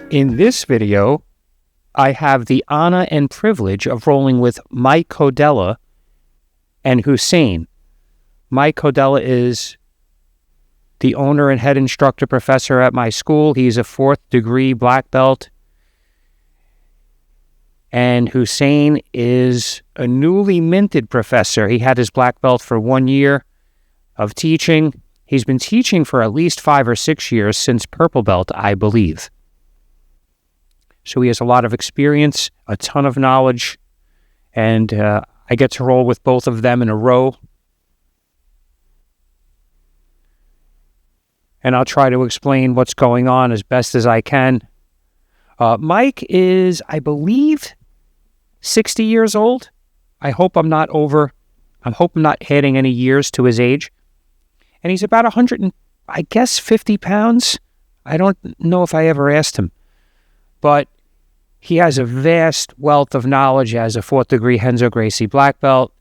In this video, I have the honor and privilege of rolling with Mike Codella and Hussein. Mike Codella is the owner and head instructor professor at my school. He's a 4th degree black belt. And Hussein is a newly minted professor. He had his black belt for 1 year of teaching. He's been teaching for at least 5 or 6 years since purple belt, I believe. So he has a lot of experience, a ton of knowledge, and I get to roll with both of them in a row. And I'll try to explain what's going on as best as I can. Mike is, I believe, 60 years old. I hope I'm not adding any years to his age. And he's about 50 pounds. I don't know if I ever asked him. But he has a vast wealth of knowledge as a 4th degree Renzo Gracie black belt.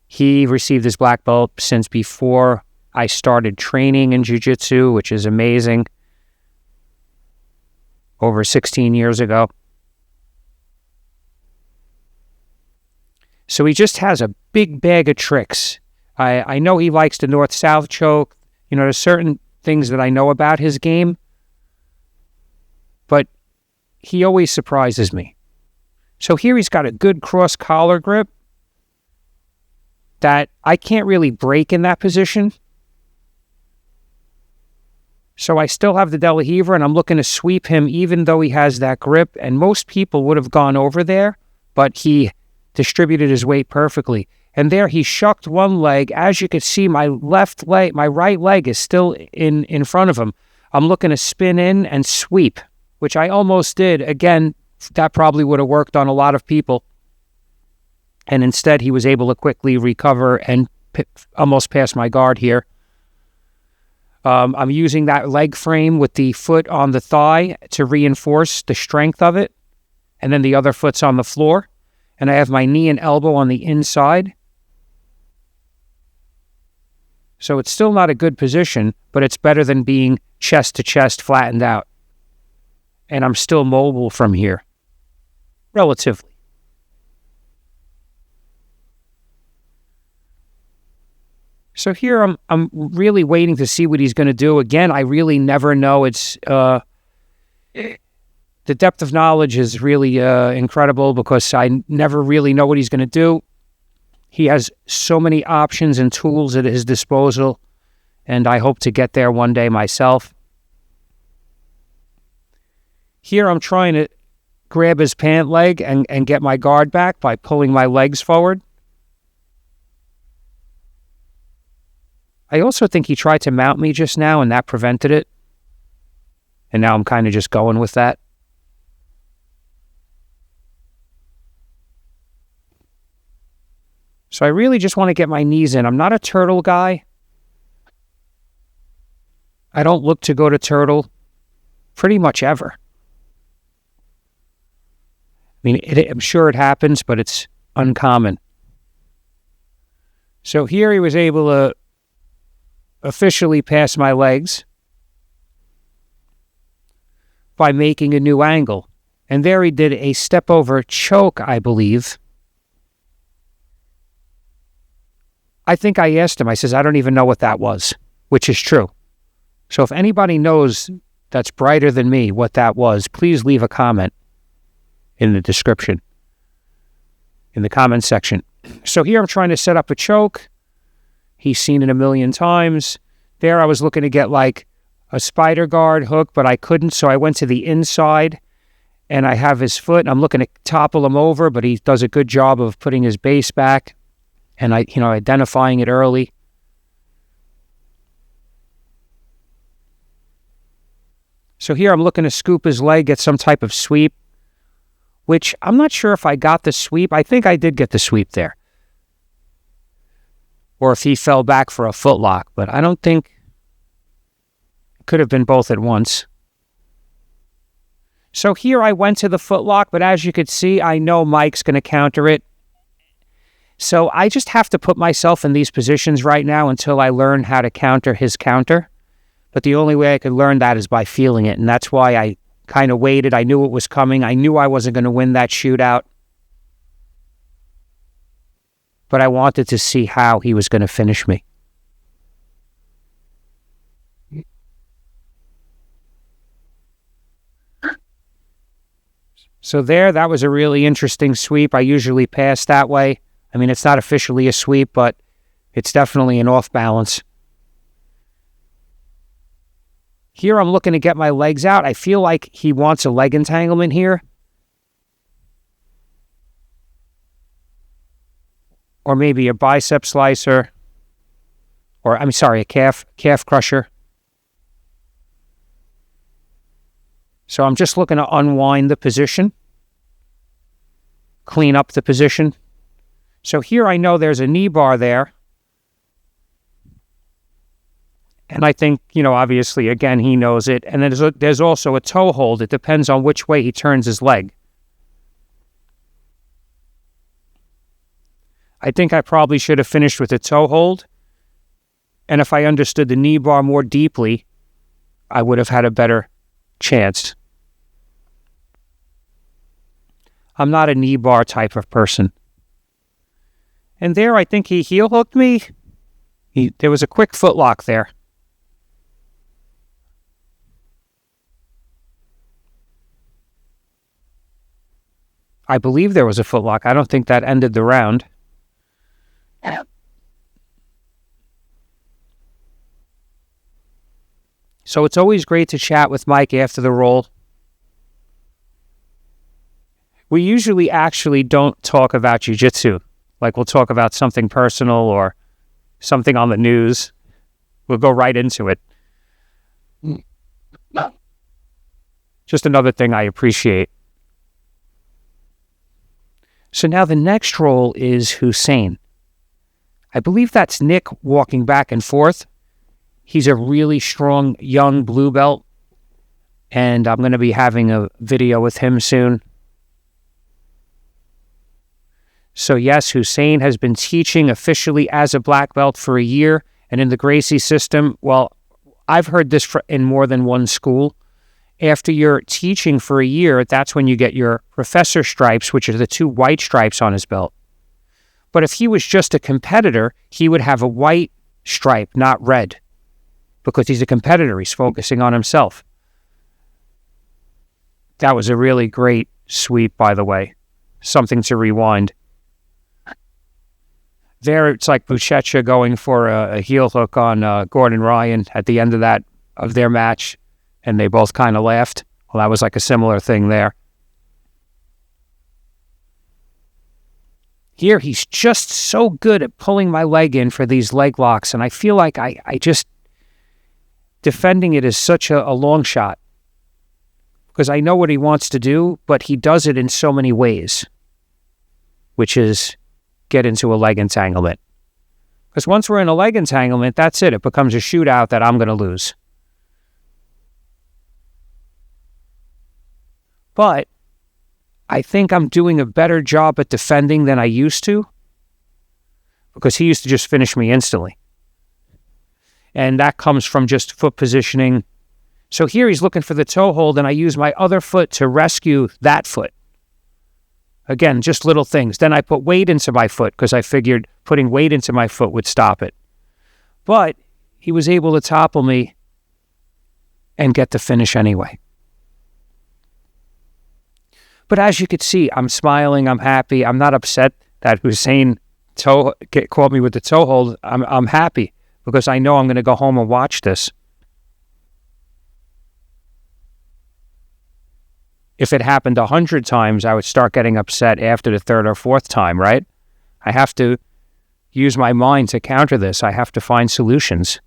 He received his black belt since before I started training in jiu-jitsu, which is amazing, over 16 years ago. So he just has a big bag of tricks. I know he likes the north-south choke. You know, there's certain things that I know about his game, but he always surprises me. So here he's got a good cross-collar grip that I can't really break in that position. So I still have the De La Riva, and I'm looking to sweep him even though he has that grip. And most people would have gone over there, but he distributed his weight perfectly. And there he shucked one leg. As you can see, my right leg is still in front of him. I'm looking to spin in and sweep, which I almost did. Again, that probably would have worked on a lot of people. And instead, he was able to quickly recover and almost pass my guard here. I'm using that leg frame with the foot on the thigh to reinforce the strength of it. And then the other foot's on the floor. And I have my knee and elbow on the inside. So it's still not a good position, but it's better than being chest to chest flattened out. And I'm still mobile from here, relatively. So here I'm really waiting to see what he's going to do. Again, I really never know. It's the depth of knowledge is really incredible because I never really know what he's going to do. He has so many options and tools at his disposal, and I hope to get there one day myself. Here I'm trying to grab his pant leg and get my guard back by pulling my legs forward. I also think he tried to mount me just now, and that prevented it. And now I'm kind of just going with that. So I really just want to get my knees in. I'm not a turtle guy. I don't look to go to turtle pretty much ever. I mean, I'm sure it happens, but it's uncommon. So here he was able to officially pass my legs by making a new angle. And there he did a step over choke, I believe. I think I asked him, I says, I don't even know what that was, which is true. So if anybody knows that's brighter than me what that was, please leave a comment in the description, in the comment section. So here I'm trying to set up a choke. He's seen it a million times. There I was looking to get like a spider guard hook, but I couldn't, so I went to the inside, and I have his foot, and I'm looking to topple him over, but he does a good job of putting his base back and identifying it early. So here I'm looking to scoop his leg, get some type of sweep, which I'm not sure if I got the sweep. I think I did get the sweep there. Or if he fell back for a footlock, but I don't think it could have been both at once. So here I went to the footlock, but as you could see, I know Mike's going to counter it. So I just have to put myself in these positions right now until I learn how to counter his counter. But the only way I could learn that is by feeling it, and that's why I kind of waited. I knew it was coming. I knew I wasn't going to win that shootout. But I wanted to see how he was going to finish me. So that was a really interesting sweep. I usually pass that way. I mean, it's not officially a sweep, but it's definitely an off balance. Here I'm looking to get my legs out. I feel like he wants a leg entanglement here. Or maybe a bicep slicer. Or, I'm sorry, a calf crusher. So I'm just looking to unwind the position. Clean up the position. So here I know there's a knee bar there. And I think, obviously, again, he knows it. And then there's also a toe hold. It depends on which way he turns his leg. I think I probably should have finished with a toe hold. And if I understood the knee bar more deeply, I would have had a better chance. I'm not a knee bar type of person. And there, I think he heel hooked me. There was a quick footlock there. I believe there was a footlock. I don't think that ended the round. So it's always great to chat with Mike after the roll. We usually actually don't talk about jiu-jitsu. Like we'll talk about something personal or something on the news. We'll go right into it. Just another thing I appreciate. So now the next roll is Husain. I believe that's Nick walking back and forth. He's a really strong young blue belt. And I'm going to be having a video with him soon. So yes, Husain has been teaching officially as a black belt for a year. And in the Gracie system, well, I've heard this in more than one school. After you're teaching for a year, that's when you get your professor stripes, which are the 2 white stripes on his belt. But if he was just a competitor, he would have a white stripe, not red. Because he's a competitor, he's focusing on himself. That was a really great sweep, by the way. Something to rewind. There, it's like Buchecha going for a heel hook on Gordon Ryan at the end of their match, and they both kind of laughed. Well, that was like a similar thing there. Here, he's just so good at pulling my leg in for these leg locks, and I feel like I just... defending it is such a long shot. Because I know what he wants to do, but he does it in so many ways. Which is... get into a leg entanglement. Because once we're in a leg entanglement, that's it. It becomes a shootout that I'm going to lose. But I think I'm doing a better job at defending than I used to. Because he used to just finish me instantly. And that comes from just foot positioning. So here he's looking for the toe hold, and I use my other foot to rescue that foot. Again, just little things. Then I put weight into my foot because I figured putting weight into my foot would stop it. But he was able to topple me and get the finish anyway. But as you could see, I'm smiling, I'm happy. I'm not upset that Husain caught me with the toe hold. I'm happy because I know I'm going to go home and watch this. If it happened 100 times, I would start getting upset after the 3rd or 4th time, right? I have to use my mind to counter this. I have to find solutions.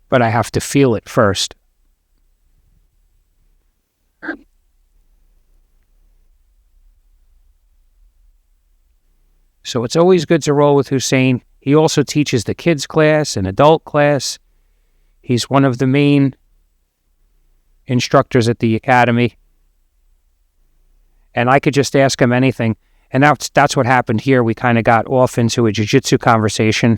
But I have to feel it first. So it's always good to roll with Husain. He also teaches the kids class and adult class. He's one of the main instructors at the academy. And I could just ask him anything. And that's what happened here. We kind of got off into a jiu-jitsu conversation.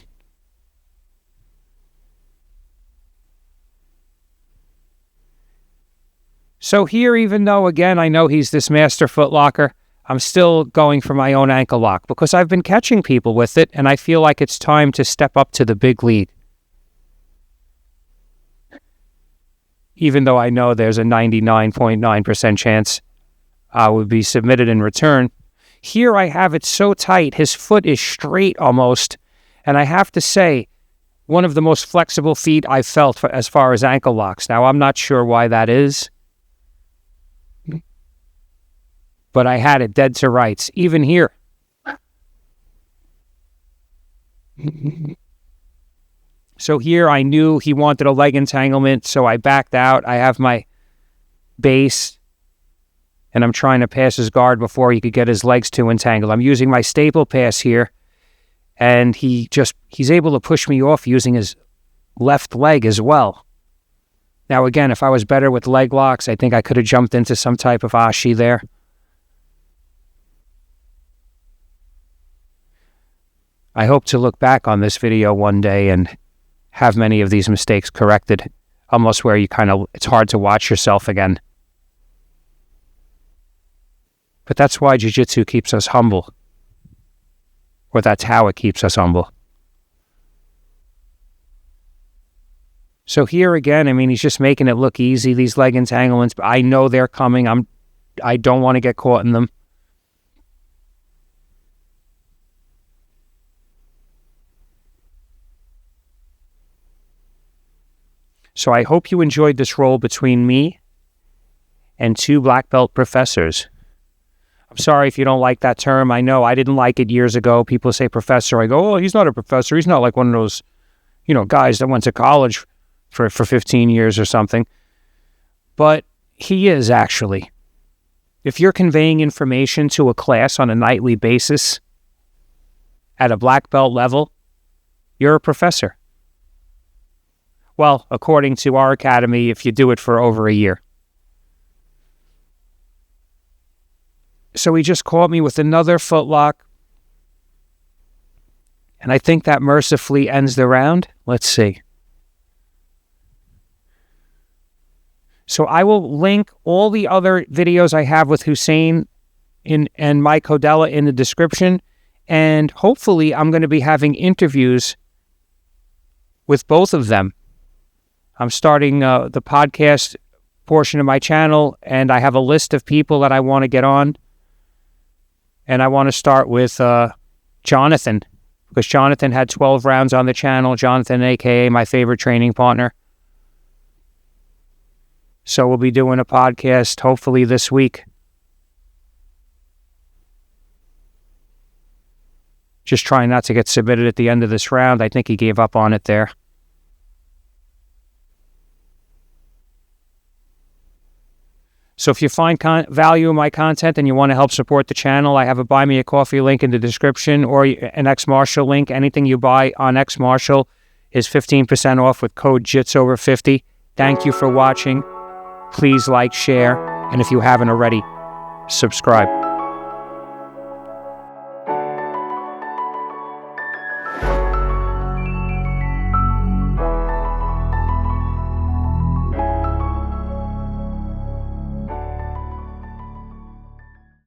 So here, even though, again, I know he's this master footlocker, I'm still going for my own ankle lock because I've been catching people with it, and I feel like it's time to step up to the big league. Even though I know there's a 99.9% chance I would be submitted in return. Here I have it so tight, his foot is straight almost, and I have to say, one of the most flexible feet I've felt as far as ankle locks. Now, I'm not sure why that is, but I had it dead to rights, even here. So here I knew he wanted a leg entanglement, so I backed out. I have my base, and I'm trying to pass his guard before he could get his legs too entangled. I'm using my staple pass here, and he's able to push me off using his left leg as well. Now, again, if I was better with leg locks, I think I could have jumped into some type of ashi there. I hope to look back on this video one day and have many of these mistakes corrected, almost where it's hard to watch yourself again. But that's why jiu-jitsu keeps us humble. Or that's how it keeps us humble. So here again, I mean, he's just making it look easy, these leg entanglements, but I know they're coming. I don't want to get caught in them. So I hope you enjoyed this role between me and two black belt professors. I'm sorry if you don't like that term. I know I didn't like it years ago. People say professor. I go, oh, he's not a professor. He's not like one of those, guys that went to college for 15 years or something. But he is actually. If you're conveying information to a class on a nightly basis at a black belt level, you're a professor. Well, according to our academy, if you do it for over a year. So he just caught me with another footlock. And I think that mercifully ends the round. Let's see. So I will link all the other videos I have with Husain and Mike Codella in the description. And hopefully I'm going to be having interviews with both of them. I'm starting the podcast portion of my channel, and I have a list of people that I want to get on. And I want to start with Jonathan, because Jonathan had 12 rounds on the channel. Jonathan, a.k.a. my favorite training partner. So we'll be doing a podcast hopefully this week. Just trying not to get submitted at the end of this round. I think he gave up on it there. So if you find value in my content and you want to help support the channel, I have a Buy Me a Coffee link in the description, or an X Marshall link. Anything you buy on X Marshall is 15% off with code JITS50. Thank you for watching. Please like, share, and if you haven't already, subscribe.